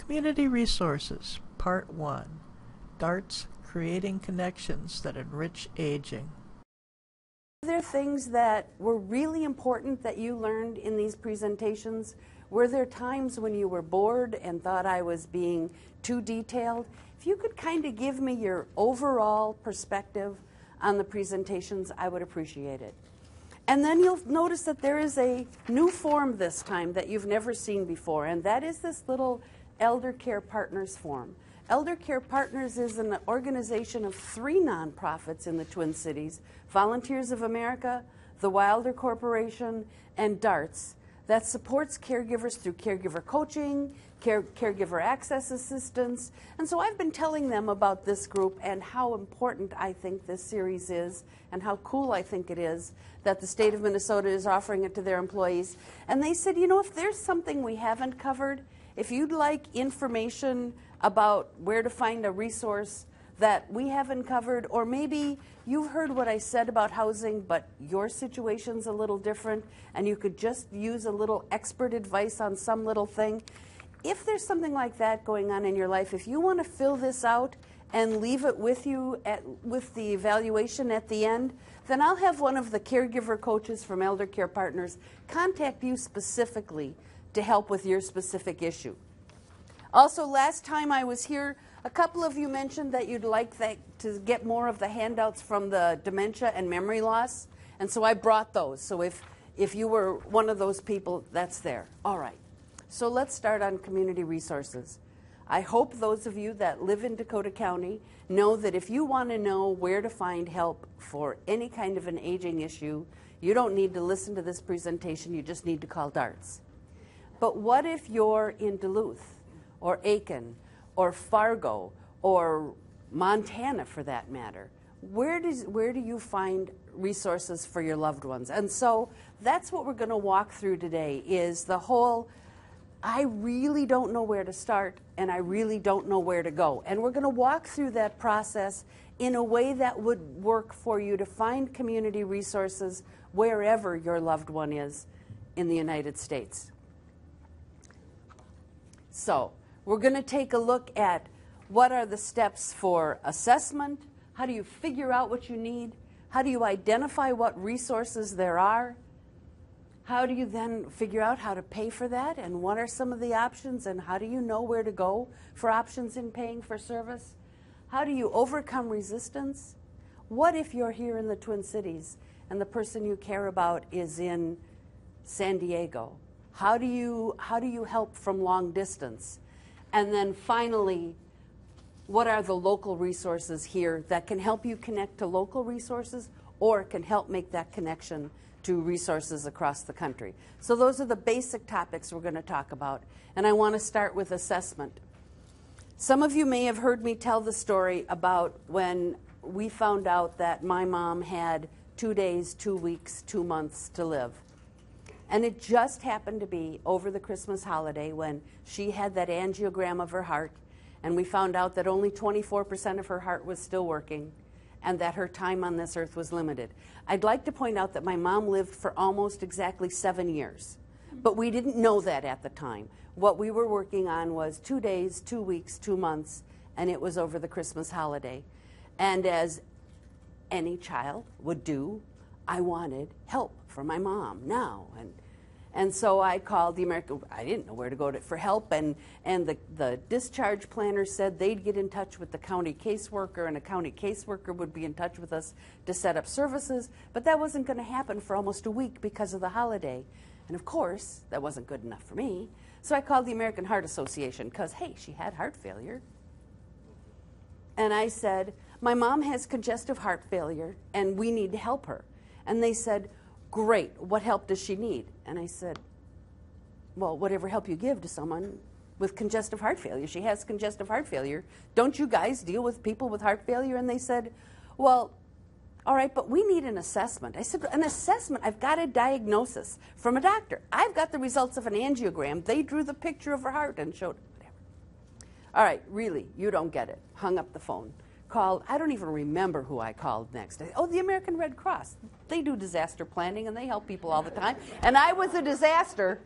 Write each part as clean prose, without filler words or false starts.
Community Resources, Part 1. DARTS, Creating Connections that Enrich Aging. Are there things that were really important that you learned in these presentations? Were there times when you were bored and thought I was being too detailed? If you could kind of give me your overall perspective on the presentations, I would appreciate it. And then you'll notice that there is a new form this time that you've never seen before, and that is this little Elder Care Partners form. Elder Care Partners is an organization of 3 nonprofits in the Twin Cities, Volunteers of America, the Wilder Corporation, and DARTS, that supports caregivers through caregiver coaching, caregiver access assistance. And so I've been telling them about this group and how important I think this series is and how cool I think it is that the state of Minnesota is offering it to their employees. And they said, you know, if there's something we haven't covered, if you'd like information about where to find a resource that we haven't covered, or maybe you've heard what I said about housing, but your situation's a little different, and you could just use a little expert advice on some little thing. If there's something like that going on in your life, if you want to fill this out and leave it with you with the evaluation at the end, then I'll have one of the caregiver coaches from Elder Care Partners contact you specifically to help with your specific issue. Also, last time I was here, a couple of you mentioned that you'd like to get more of the handouts from the dementia and memory loss, and so I brought those. So if you were one of those people, that's there. All right. So let's start on community resources. I hope those of you that live in Dakota County know that if you want to know where to find help for any kind of an aging issue, you don't need to listen to this presentation, you just need to call DARTS. But what if you're in Duluth or Aiken or Fargo or Montana for that matter? Where do you find resources for your loved ones? And so that's what we're going to walk through today, is the whole I really don't know where to start and I really don't know where to go. And we're going to walk through that process in a way that would work for you to find community resources wherever your loved one is in the United States. So we're going to take a look at what are the steps for assessment, how do you figure out what you need, how do you identify what resources there are, how do you then figure out how to pay for that, and what are some of the options, and how do you know where to go for options in paying for service? How do you overcome resistance? What if you're here in the Twin Cities and the person you care about is in San Diego? How do you help from long distance? And then finally, what are the local resources here that can help you connect to local resources or can help make that connection to resources across the country? So those are the basic topics we're going to talk about. And I want to start with assessment. Some of you may have heard me tell the story about when we found out that my mom had 2 days, 2 weeks, 2 months to live. And it just happened to be over the Christmas holiday when she had that angiogram of her heart, and we found out that only 24% of her heart was still working and that her time on this earth was limited. I'd like to point out that my mom lived for almost exactly 7 years, but we didn't know that at the time. What we were working on was 2 days, 2 weeks, 2 months, and it was over the Christmas holiday. And as any child would do, I wanted help for my mom now. And so I called the American, I didn't know where to go for help, and the discharge planner said they'd get in touch with the county caseworker, and a county caseworker would be in touch with us to set up services, but that wasn't going to happen for almost a week because of the holiday. And of course, that wasn't good enough for me. So I called the American Heart Association because, hey, she had heart failure. And I said, my mom has congestive heart failure, and we need to help her. And they said, great, what help does she need? And I said, well, whatever help you give to someone with congestive heart failure. She has congestive heart failure. Don't you guys deal with people with heart failure? And they said, well, all right, but we need an assessment. I said, an assessment? I've got a diagnosis from a doctor. I've got the results of an angiogram. They drew the picture of her heart and showed it. Whatever. All right, really, you don't get it. Hung up the phone. Called, I don't even remember who I called next. Oh, the American Red Cross. They do disaster planning and they help people all the time. And I was a disaster.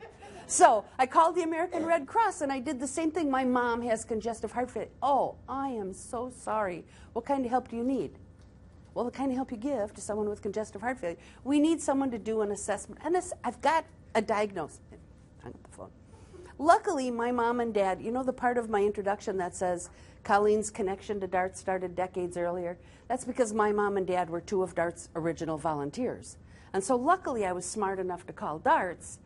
So I called the American Red Cross and I did the same thing. My mom has congestive heart failure. Oh, I am so sorry. What kind of help do you need? Well, the kind of help you give to someone with congestive heart failure. We need someone to do an assessment. And I've got a diagnosis. Hung up the phone. Luckily, my mom and dad, you know the part of my introduction that says Colleen's connection to DART started decades earlier? That's because my mom and dad were two of DART's original volunteers. And so luckily I was smart enough to call DART's.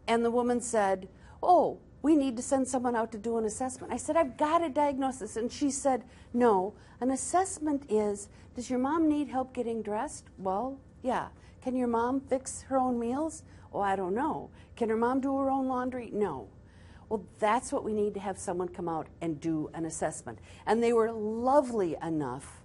And the woman said, oh, we need to send someone out to do an assessment. I said, I've got a diagnosis. And she said, no, an assessment is, does your mom need help getting dressed? Well, yeah. Can your mom fix her own meals? Oh, I don't know. Can her mom do her own laundry? No. Well, that's what we need to have someone come out and do an assessment. And they were lovely enough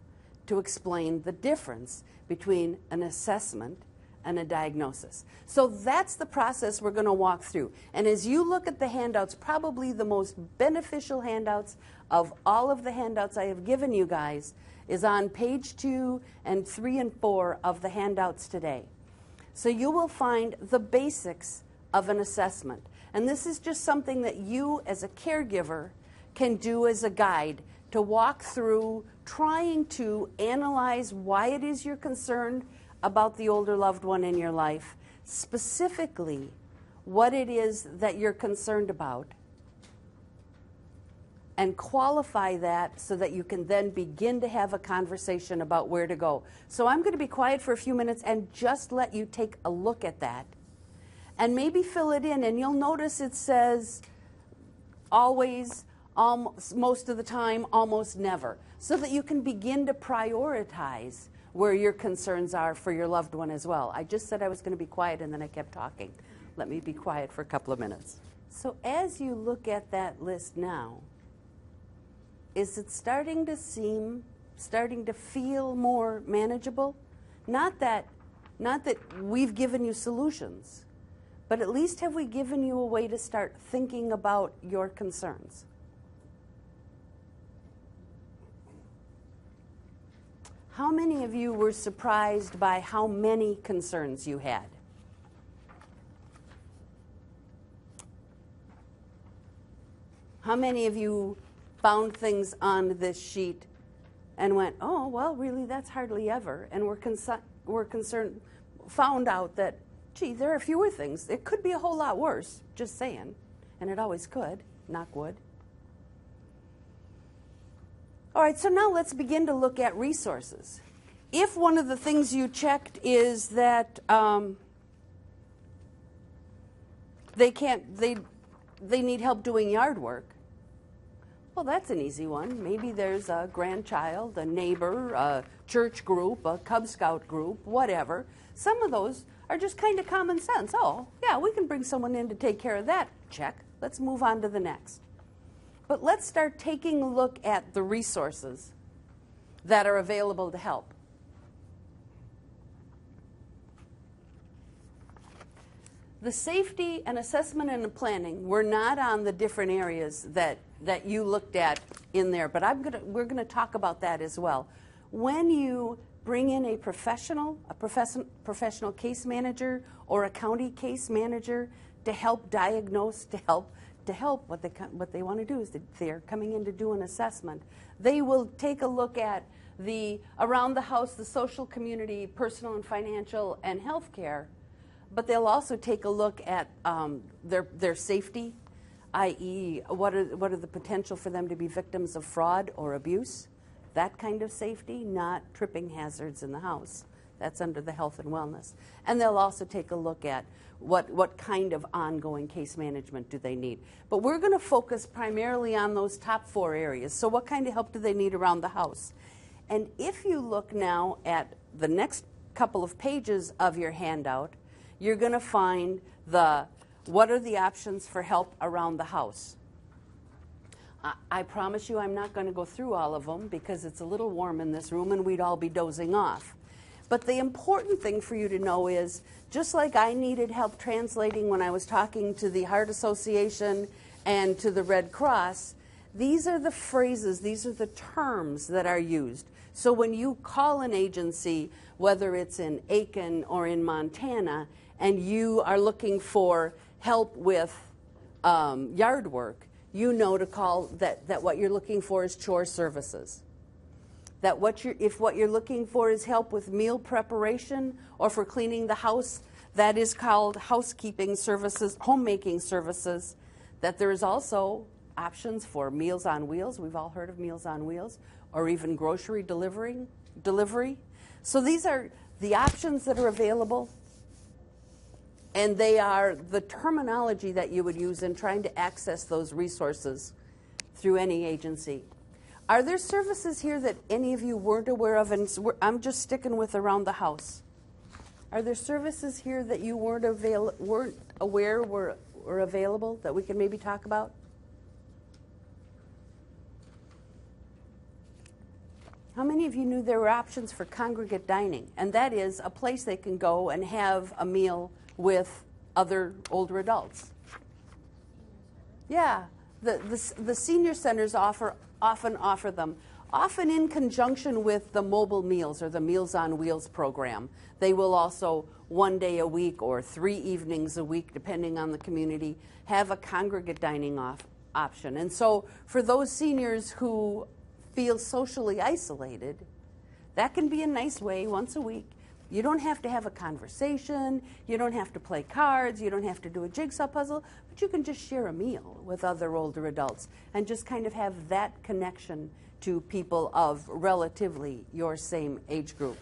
to explain the difference between an assessment and a diagnosis. So that's the process we're going to walk through. And as you look at the handouts, probably the most beneficial handouts of all of the handouts I have given you guys is on page 2 and 3 and 4 of the handouts today. So you will find the basics of an assessment. And this is just something that you as a caregiver can do as a guide to walk through trying to analyze why it is you're concerned about the older loved one in your life, specifically what it is that you're concerned about, and qualify that so that you can then begin to have a conversation about where to go. So I'm going to be quiet for a few minutes and just let you take a look at that and maybe fill it in. And you'll notice it says always, almost, most of the time, almost never, so that you can begin to prioritize where your concerns are for your loved one as well. I just said I was going to be quiet and then I kept talking. Let me be quiet for a couple of minutes. So as you look at that list now, is it starting to feel more manageable? Not that we've given you solutions, but at least have we given you a way to start thinking about your concerns? How many of you were surprised by how many concerns you had? How many of you found things on this sheet and went, oh, well, really, that's hardly ever, and were concerned, found out that, gee, there are fewer things. It could be a whole lot worse, just saying, and it always could, knock wood. All right, so now let's begin to look at resources. If one of the things you checked is that they need help doing yard work, well, that's an easy one. Maybe there's a grandchild, a neighbor, a church group, a Cub Scout group, whatever. Some of those are just kind of common sense. Oh, yeah, we can bring someone in to take care of that. Check. Let's move on to the next. But let's start taking a look at the resources that are available to help. The safety and assessment and the planning were not on the different areas that you looked at in there, but we're going to talk about that as well. When you bring in a professional case manager or a county case manager to help diagnose, to help what they want to do is they're coming in to do an assessment. They will take a look at the around the house, the social, community, personal and financial, and health care, but they'll also take a look at their safety, i.e. what are the potential for them to be victims of fraud or abuse, that kind of safety, not tripping hazards in the house. That's under the health and wellness. And they'll also take a look at what kind of ongoing case management do they need. But we're going to focus primarily on those top 4 areas. So what kind of help do they need around the house? And if you look now at the next couple of pages of your handout, you're going to find what are the options for help around the house. I promise you I'm not going to go through all of them because it's a little warm in this room and we'd all be dozing off. But the important thing for you to know is, just like I needed help translating when I was talking to the Heart Association and to the Red Cross, these are the phrases, these are the terms that are used. So when you call an agency, whether it's in Aiken or in Montana, and you are looking for help with yard work, you know to call that what you're looking for is chore services. That if what you're looking for is help with meal preparation or for cleaning the house, that is called housekeeping services, homemaking services. That there is also options for Meals on Wheels. We've all heard of Meals on Wheels, or even grocery delivery. So these are the options that are available, and they are the terminology that you would use in trying to access those resources through any agency. Are there services here that any of you weren't aware of? And I'm just sticking with around the house. Are there services here that you weren't aware were available that we can maybe talk about? How many of you knew there were options for congregate dining? And that is a place they can go and have a meal with other older adults. Yeah, the senior centers often offer them, often in conjunction with the mobile meals or the Meals on Wheels program. They will also 1 day a week or 3 evenings a week, depending on the community, have a congregate dining option. And so for those seniors who feel socially isolated, that can be a nice way once a week. You don't have to have a conversation, you don't have to play cards, you don't have to do a jigsaw puzzle, but you can just share a meal with other older adults and just kind of have that connection to people of relatively your same age group.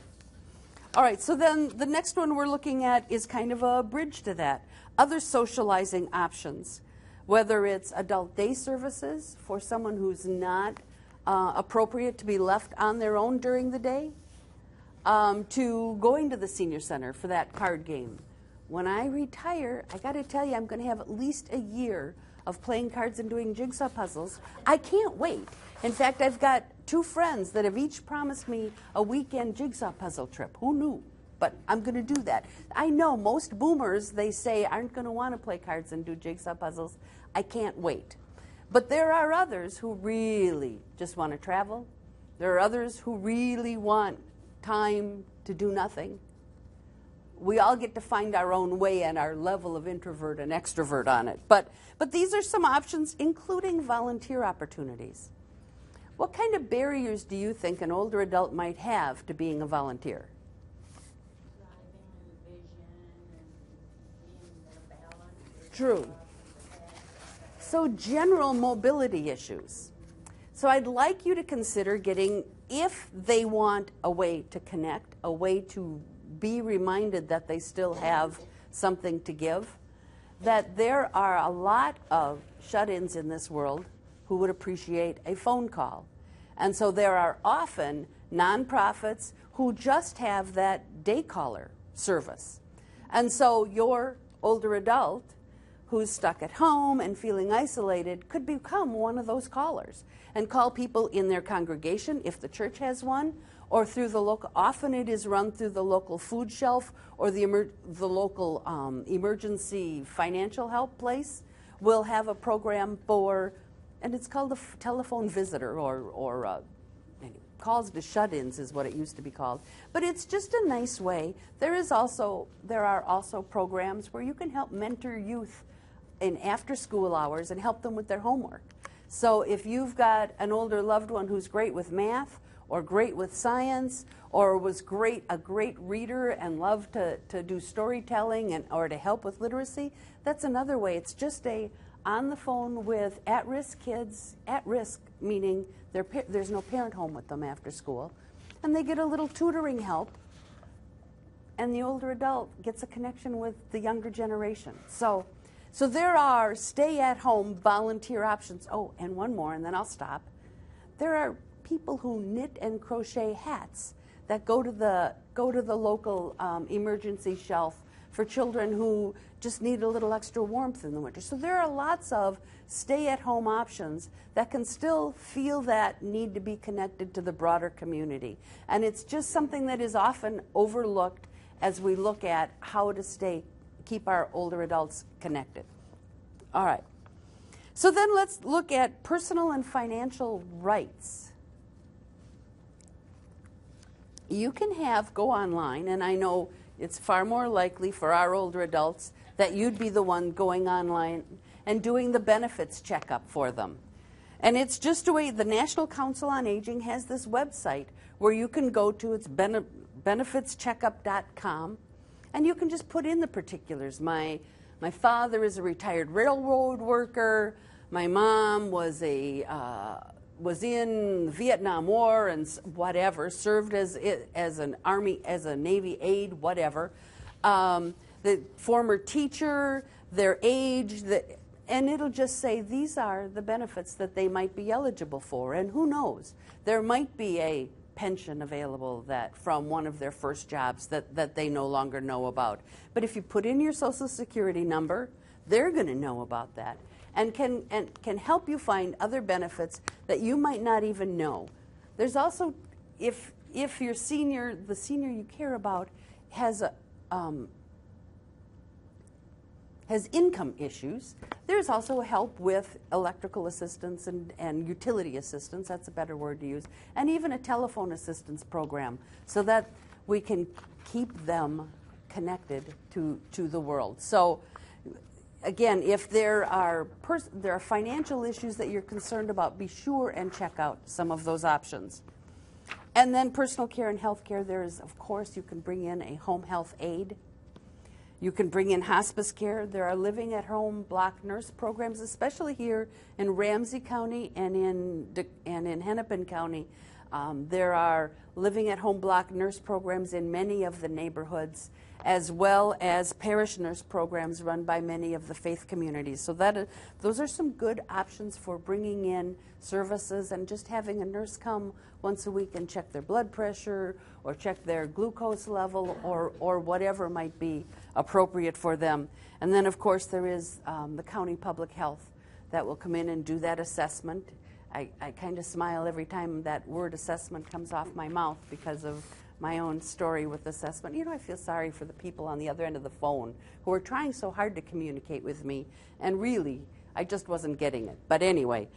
All right, so then the next one we're looking at is kind of a bridge to that. Other socializing options, whether it's adult day services for someone who's not appropriate to be left on their own during the day, to going to the senior center for that card game. When I retire, I got to tell you, I'm going to have at least a year of playing cards and doing jigsaw puzzles. I can't wait. In fact, I've got 2 friends that have each promised me a weekend jigsaw puzzle trip. Who knew? But I'm going to do that. I know most boomers, they say, aren't going to want to play cards and do jigsaw puzzles. I can't wait. But there are others who really just want to travel. There are others who really want time to do nothing. We all get to find our own way and our level of introvert and extrovert on it. But these are some options, including volunteer opportunities. What kind of barriers do you think an older adult might have to being a volunteer? True. So general mobility issues. So I'd like you to consider getting, if they want a way to connect, a way to be reminded that they still have something to give, that there are a lot of shut-ins in this world who would appreciate a phone call. And so there are often nonprofits who just have that day caller service. And so your older adult who's stuck at home and feeling isolated could become one of those callers and call people in their congregation if the church has one, or through the local, often it is run through the local food shelf or the local emergency financial help place will have a program for, and it's called a telephone visitor or calls to shut-ins is what it used to be called. But it's just a nice way. There are also programs where you can help mentor youth in after-school hours and help them with their homework. So if you've got an older loved one who's great with math or great with science or was a great reader and loved to do storytelling or to help with literacy, that's another way. It's just on the phone with at-risk kids, at-risk meaning there's no parent home with them after school, and they get a little tutoring help, and the older adult gets a connection with the younger generation. So there are stay-at-home volunteer options. Oh, and one more, and then I'll stop. There are people who knit and crochet hats that go to the local emergency shelf for children who just need a little extra warmth in the winter. So there are lots of stay-at-home options that can still feel that need to be connected to the broader community. And it's just something that is often overlooked as we look at how to keep our older adults connected. All right. So then let's look at personal and financial rights. You can go online, and I know it's far more likely for our older adults that you'd be the one going online and doing the benefits checkup for them. And it's just a way, the National Council on Aging has this website where you can go to, it's benefitscheckup.com, and you can just put in the particulars. My father is a retired railroad worker. My mom was in the Vietnam War and whatever, served as an Army, as a Navy aide, whatever. The former teacher, their age, and it'll just say these are the benefits that they might be eligible for. And who knows, there might be a pension available that from one of their first jobs that they no longer know about. But if you put in your Social Security number, they're going to know about that and can help you find other benefits that you might not even know. There's also, if your senior, the senior you care about, has income issues, there's also help with electrical assistance and utility assistance, that's a better word to use, and even a telephone assistance program so that we can keep them connected to the world. So again, if there are financial issues that you're concerned about, be sure and check out some of those options. And then personal care and health care, there is, of course, you can bring in a home health aide. You can bring in hospice care. There are living at home block nurse programs, especially here in Ramsey County and in Hennepin County. There are living at home block nurse programs in many of the neighborhoods, as well as parish nurse programs run by many of the faith communities. So those are some good options for bringing in services and just having a nurse come once a week and check their blood pressure or check their glucose level or whatever might be appropriate for them. And then, of course, there is the county public health that will come in and do that assessment. I kind of smile every time that word assessment comes off my mouth because of my own story with assessment. You know, I feel sorry for the people on the other end of the phone who are trying so hard to communicate with me, and really, I just wasn't getting it. But anyway,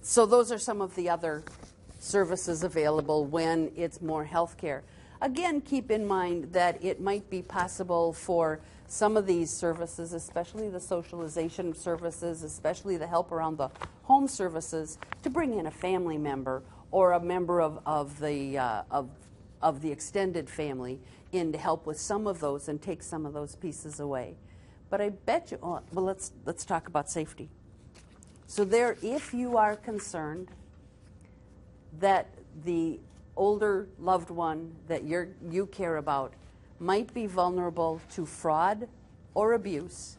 so those are some of the other services available when it's more health care. Again, keep in mind that it might be possible for some of these services, especially the socialization services, especially the help around the home services, to bring in a family member or a member of the extended family in to help with some of those and take some of those pieces away. But I bet you, well, let's talk about safety. So there, if you are concerned that the older loved one that you care about might be vulnerable to fraud or abuse,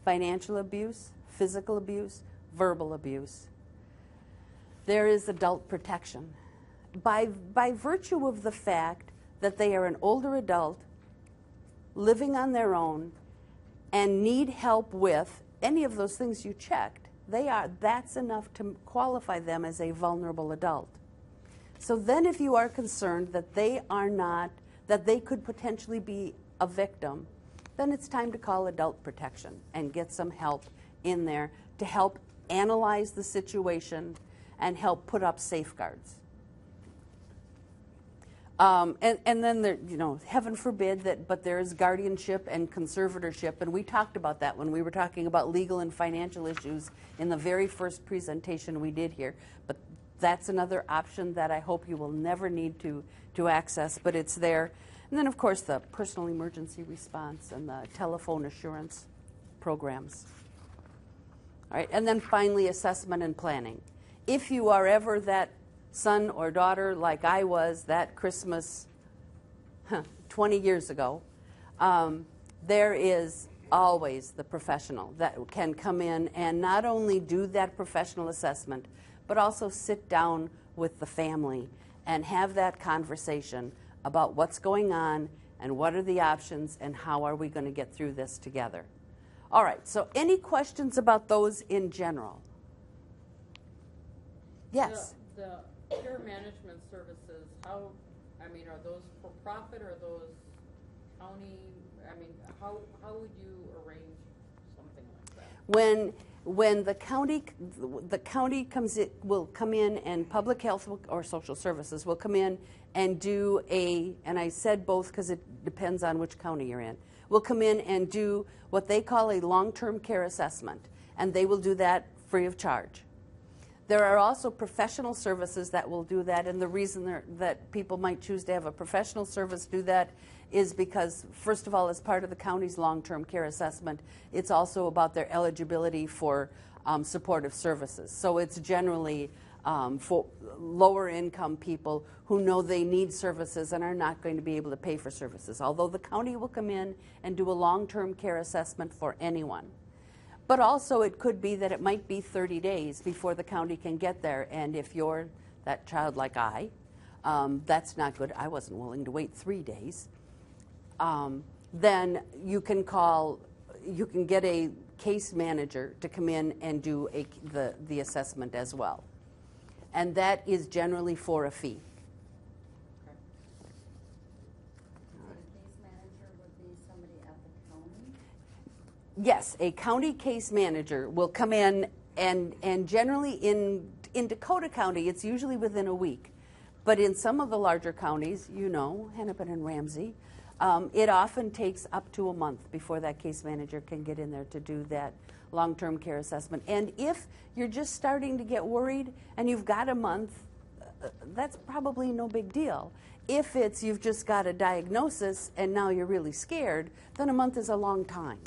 financial abuse, physical abuse, verbal abuse, there is adult protection. By virtue of the fact that they are an older adult living on their own and need help with any of those things you checked, that's enough to qualify them as a vulnerable adult. So then if you are concerned that they could potentially be a victim, then it's time to call adult protection and get some help in there to help analyze the situation and help put up safeguards. And then there, heaven forbid but there is guardianship and conservatorship, and we talked about that when we were talking about legal and financial issues in the very first presentation we did here. But that's another option that I hope you will never need to access, but it's there. And then, of course, the personal emergency response and the telephone assurance programs. All right, and then finally, assessment and planning. If you are ever that son or daughter like I was that Christmas 20 years ago, there is always the professional that can come in and not only do that professional assessment, but also sit down with the family and have that conversation about what's going on and what are the options and how are we going to get through this together. All right, so any questions about those in general? Yes? The care management services, are those for profit or those county, how would you arrange something like that? When the county will come in and public health or social services will come in and do and I said both because it depends on which county you're in, will come in and do what they call a long-term care assessment, and they will do that free of charge. There are also professional services that will do that, and the reason that people might choose to have a professional service do that is because, first of all, as part of the county's long-term care assessment, it's also about their eligibility for supportive services. So it's generally for lower income people who know they need services and are not going to be able to pay for services, although the county will come in and do a long-term care assessment for anyone. But also it could be that it might be 30 days before the county can get there, and if you're that child like I, that's not good. I wasn't willing to wait 3 days. Then you can get a case manager to come in and do the assessment as well. And that is generally for a fee. Okay. So the case manager would be somebody at the county? Yes, a county case manager will come in, and generally in Dakota County, it's usually within a week. But in some of the larger counties, you know, Hennepin and Ramsey, it often takes up to a month before that case manager can get in there to do that long-term care assessment. And if you're just starting to get worried and you've got a month, that's probably no big deal. If it's you've just got a diagnosis and now you're really scared, then a month is a long time.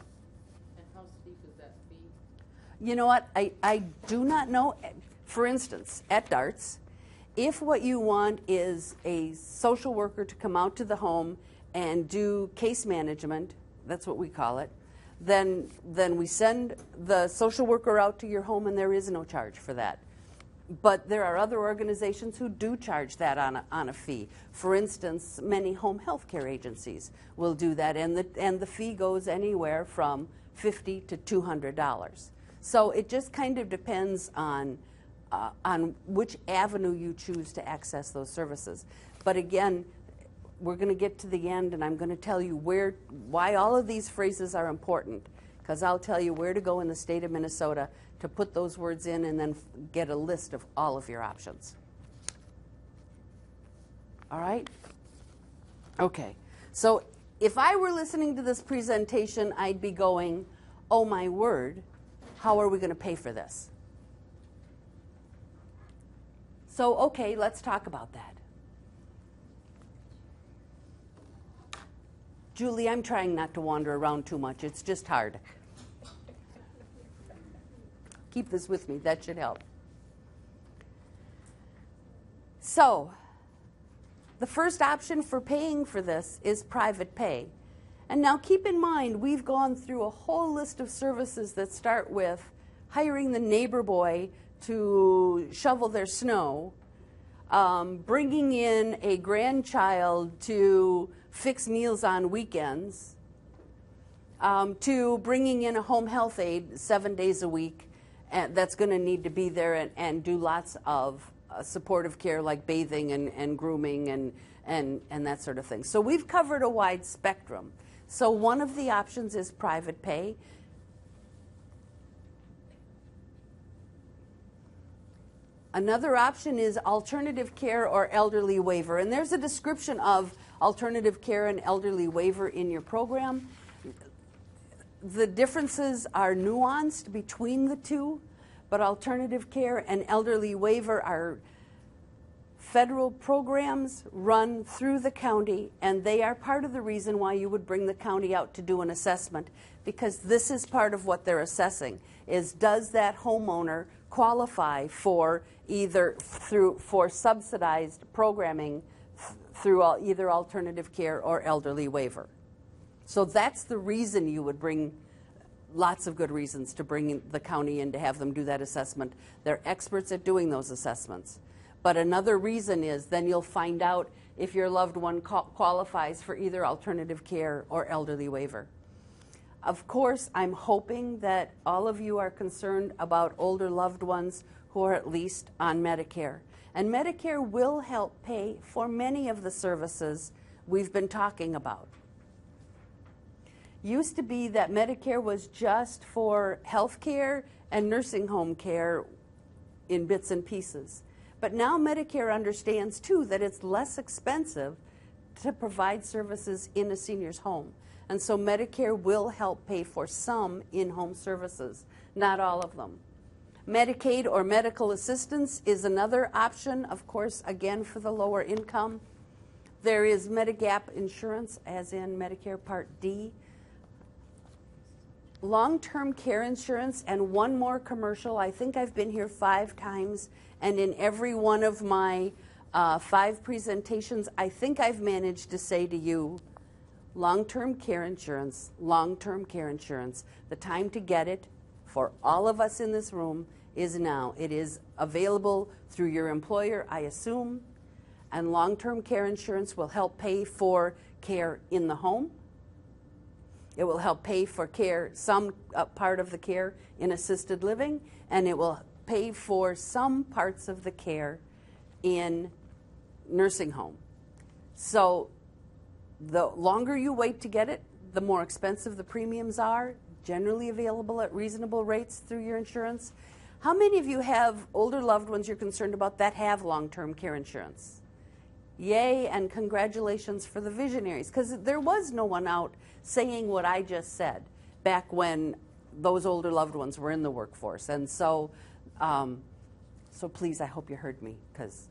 And how steep is that fee? You know what? I do not know. For instance, at DARTS, if what you want is a social worker to come out to the home and do case management, that's what we call it, then we send the social worker out to your home and there is no charge for that. But there are other organizations who do charge that on a fee. For instance, many home health care agencies will do that, and the fee goes anywhere from $50 to $200. So it just kind of depends on which avenue you choose to access those services. But again, we're going to get to the end, and I'm going to tell you why all of these phrases are important, because I'll tell you where to go in the state of Minnesota to put those words in and then get a list of all of your options. All right? Okay. So if I were listening to this presentation, I'd be going, oh my word, how are we going to pay for this? So, okay, let's talk about that. Julie, I'm trying not to wander around too much. It's just hard. Keep this with me. That should help. So, the first option for paying for this is private pay. And now keep in mind, we've gone through a whole list of services that start with hiring the neighbor boy to shovel their snow, bringing in a grandchild to fix meals on weekends, to bringing in a home health aide 7 days a week that's going to need to be there and do lots of supportive care like bathing and grooming and that sort of thing. So we've covered a wide spectrum. So one of the options is private pay. Another option is alternative care or elderly waiver. And there's a description of alternative care and elderly waiver in your program. The differences are nuanced between the two, but alternative care and elderly waiver are federal programs run through the county, and they are part of the reason why you would bring the county out to do an assessment, because this is part of what they're assessing, is does that homeowner qualify for for subsidized programming through either alternative care or elderly waiver. So that's the reason you would bring, lots of good reasons to bring the county in to have them do that assessment. They're experts at doing those assessments. But another reason is then you'll find out if your loved one qualifies for either alternative care or elderly waiver. Of course, I'm hoping that all of you are concerned about older loved ones who are at least on Medicare. And Medicare will help pay for many of the services we've been talking about. Used to be that Medicare was just for health care and nursing home care in bits and pieces. But now Medicare understands, too, that it's less expensive to provide services in a senior's home. And so Medicare will help pay for some in-home services, not all of them. Medicaid or medical assistance is another option, of course, again for the lower income. There is Medigap insurance, as in Medicare Part D. Long-term care insurance, and one more commercial. I think I've been here 5 times, and in every one of my 5 presentations, I think I've managed to say to you, long-term care insurance, long-term care insurance. The time to get it for all of us in this room is now. It is available through your employer, I assume, and long-term care insurance will help pay for care in the home. It will help pay for care, some part of the care in assisted living, and it will pay for some parts of the care in nursing home. So the longer you wait to get it, the more expensive the premiums are, generally available at reasonable rates through your insurance. How many of you have older loved ones you're concerned about that have long-term care insurance? Yay, and congratulations for the visionaries, because there was no one out saying what I just said back when those older loved ones were in the workforce. And so, so please, I hope you heard me, because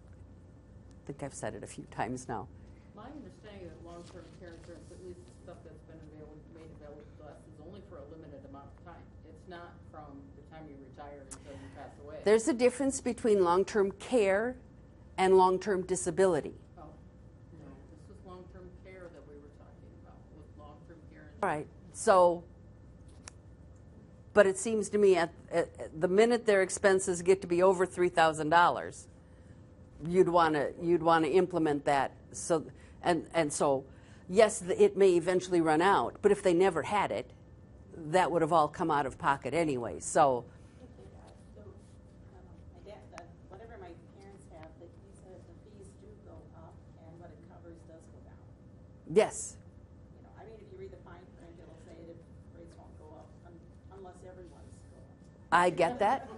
I think I've said it a few times now. My understanding that long-term care insurance, at least the stuff that's been made available to us, is only for a limited amount of time. It's not from the time you retire until you pass away. There's a difference between long-term care and long-term disability. Oh, no, this was long-term care that we were talking about, with long-term care insurance. All right, so, but it seems to me at the minute their expenses get to be over $3,000, you'd want to implement that. So, and so, yes, it may eventually run out, but if they never had it, that would have all come out of pocket anyway. So, Whatever my parents have, the fees do go up, and what it covers does go down. yes. You know, I mean, if you read the fine print, it'll say that rates won't go up unless everyone's go up. I get that.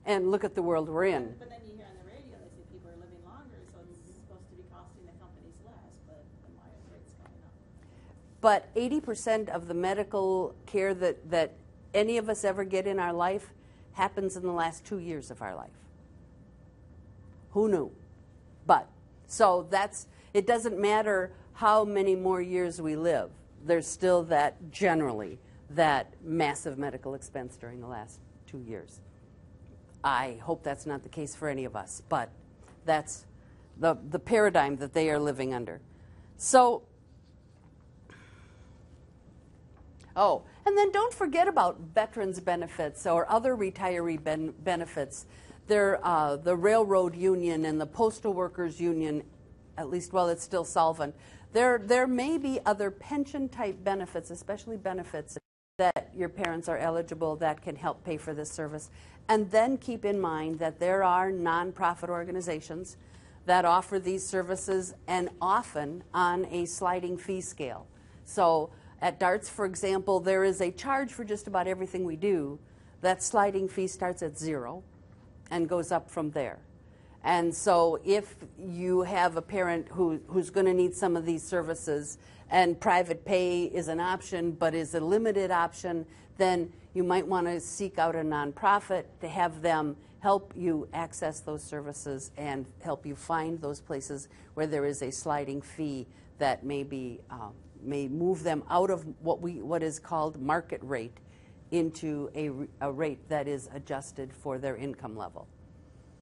And look at the world we're in. But then you hear on the radio, they say people are living longer, so it's supposed to be costing the companies less, but then why are rates going up? But 80% of the medical care that any of us ever get in our life happens in the last 2 years of our life. Who knew? But, so it doesn't matter how many more years we live, there's still generally that massive medical expense during the last 2 years. I hope that's not the case for any of us, but that's the paradigm that they are living under. So, oh, and then don't forget about veterans benefits or other retiree benefits. The railroad union and the postal workers union, at least while it's still solvent, there may be other pension type benefits, especially benefits that your parents are eligible that can help pay for this service. And then keep in mind that there are nonprofit organizations that offer these services, and often on a sliding fee scale. So at DARTS, for example, there is a charge for just about everything we do. That sliding fee starts at 0 and goes up from there. And so if you have a parent who's going to need some of these services, and private pay is an option but is a limited option, then you might want to seek out a nonprofit to have them help you access those services and help you find those places where there is a sliding fee that may move them out of what is called market rate into a rate that is adjusted for their income level.